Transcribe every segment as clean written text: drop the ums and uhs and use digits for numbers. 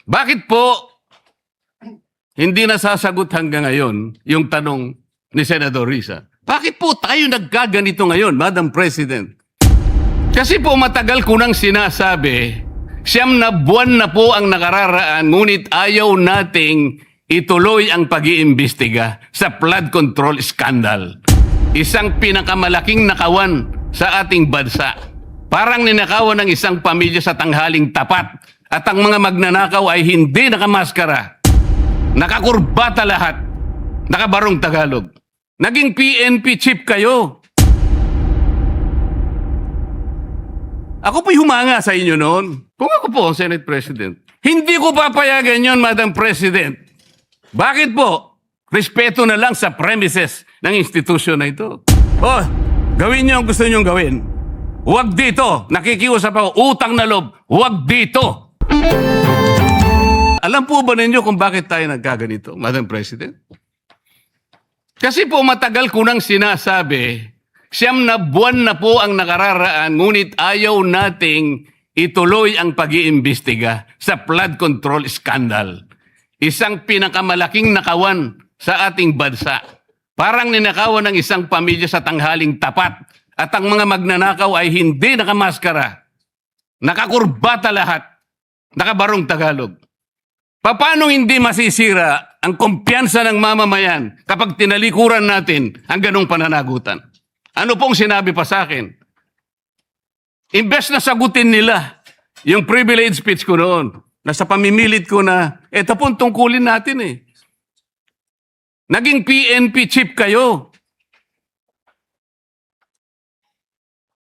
Bakit po hindi nasasagot hanggang ngayon yung tanong ni Senador Risa? Bakit po tayo nagkaganito ngayon, Madam President? Kasi po matagal ko nang sinasabi, 9 na buwan na po ang nakararaan, ngunit ayaw nating ituloy ang pag-iimbestiga sa flood control scandal. Isang pinakamalaking nakawan sa ating bansa. Parang ninakawan ng isang pamilya sa tanghaling tapat. At ang mga magnanakaw ay hindi nakamaskara. Nakakurbata lahat. Nakabarong Tagalog. Naging PNP chief kayo. Ako po'y humanga sa inyo noon. Kung ako po ang Senate President. Hindi ko papayagan yon, Madam President. Bakit po? Respeto na lang sa premises ng institusyon na ito. Oh, gawin niyo ang gusto niyong gawin. Huwag dito. Nakikiusap ako. Utang na loob. Huwag dito. Alam po ba ninyo kung bakit tayo nagkaganito, Madam President? Kasi po matagal ko nang sinasabi, 9 na buwan na po ang nakararaan, ngunit ayaw nating ituloy ang pag-iimbestiga sa flood control scandal. Isang pinakamalaking nakawan sa ating bansa. Parang ninakawan ng isang pamilya sa tanghaling tapat. At ang mga magnanakaw ay hindi nakamaskara. Nakakurbata lahat. Nakabarong Tagalog. Paano hindi masisira ang kumpiyansa ng mamamayan kapag tinalikuran natin ang ganong pananagutan? Ano pong sinabi pa sa akin? Imbes na sagutin nila yung privilege speech ko noon, na sa pamimilit ko na, eto pong tungkulin natin eh. Naging PNP chief kayo.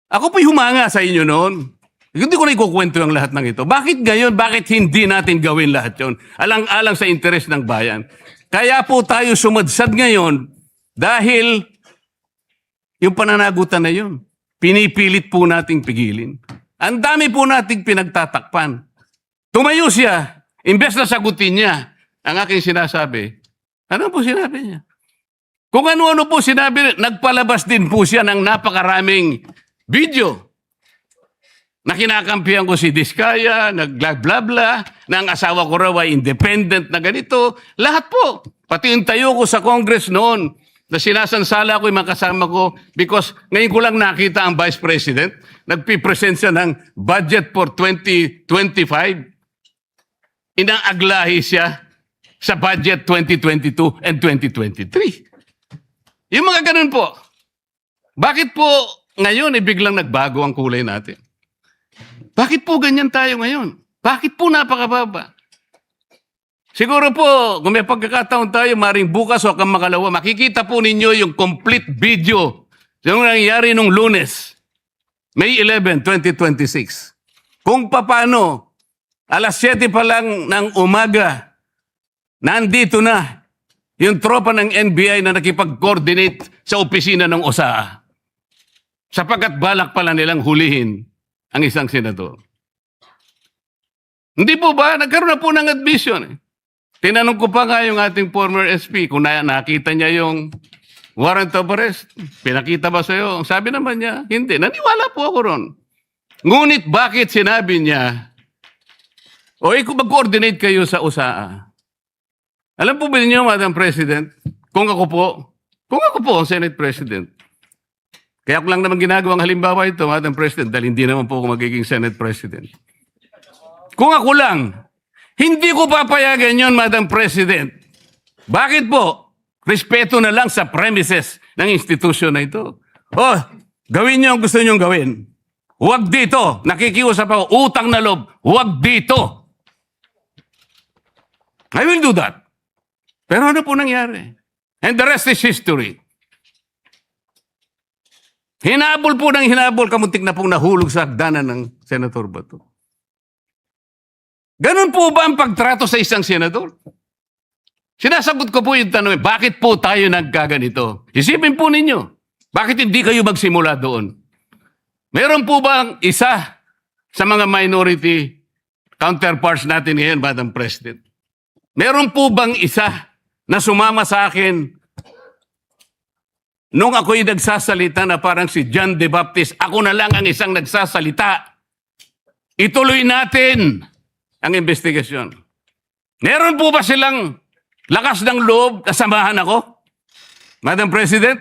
Ako po'y humanga sa inyo noon. Hindi ko na ikukwento yung lahat ng ito. Bakit ngayon? Bakit hindi natin gawin lahat yon? Alang-alang sa interes ng bayan. Kaya po tayo sumadsad ngayon dahil yung pananagutan na yun, pinipilit po nating pigilin. Ang dami po nating pinagtatakpan. Tumayo siya, imbes na sagutin niya ang aking sinasabi. Ano po sinabi niya? Kung ano-ano po sinabi, nagpalabas din po siya ng napakaraming video na kinakampihan ko si Diskaya, nag-bla-bla, na ang asawa ko raw ay independent na ganito. Lahat po. Pati yung tayo ko sa Congress noon, na sinasansala ko yung mga kasama ko because ngayon ko lang nakita ang Vice President, nagpipresent siya ng budget for 2025. Inaaglahi siya sa budget 2022 and 2023. Yung mga ganun po. Bakit po ngayon biglang nagbago ang kulay natin? Bakit po ganyan tayo ngayon? Bakit po napakababa? Siguro po, kung may pagkakataon tayo, maring bukas o kang makalawa, makikita po ninyo yung complete video yung nangyari nung Lunes, May 11, 2026. Kung paano, alas 7 pa lang ng umaga, nandito na yung tropa ng NBI na nakipag-coordinate sa opisina ng OSAA. Sapagkat balak pala nilang hulihin ang isang senador. Hindi po ba? Nagkaroon na po ng admission eh. Tinanong ko pa nga yung ating former SP kung nakita niya yung warrant of arrest. Pinakita ba sa'yo? Sabi naman niya, hindi. Naniwala po ako ron. Ngunit bakit sinabi niya, kung mag-coordinate kayo sa USAA. Alam po ba niyo, Madam President, kung ako po ang Senate President, kaya ko lang naman ginagawang halimbawa ito, Madam President, dahil hindi naman po ako magiging Senate President. Kung ako lang, hindi ko papayagan yon, Madam President. Bakit po? Respeto na lang sa premises ng institusyon na ito. Oh, gawin niyo ang gusto niyong gawin. Huwag dito. Nakikiusap ako. Utang na loob. Huwag dito. I will do that. Pero ano po nangyari? And the rest is history. Hinabol po ng hinabol, kamuntik na pong nahulog sa hagdanan ng Senator Bato. Ganun po ba ang pagtrato sa isang senador? Sinasagot ko po yung tanong, bakit po tayo nagkaganito? Isipin po ninyo, bakit hindi kayo magsimula doon? Meron po bang isa sa mga minority counterparts natin ngayon, Madam President? Meron po bang isa na sumama sa akin nung ako'y nagsasalita na parang si John the Baptist, ako na lang ang isang nagsasalita. Ituloy natin ang investigasyon. Meron po ba silang lakas ng loob na samahan ako? Madam President?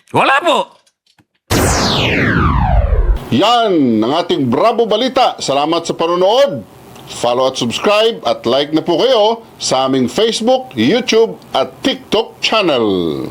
Wala po. Yan ang ating Bravo Balita. Salamat sa panonood. Follow at subscribe at like na po kayo sa aming Facebook, YouTube at TikTok channel.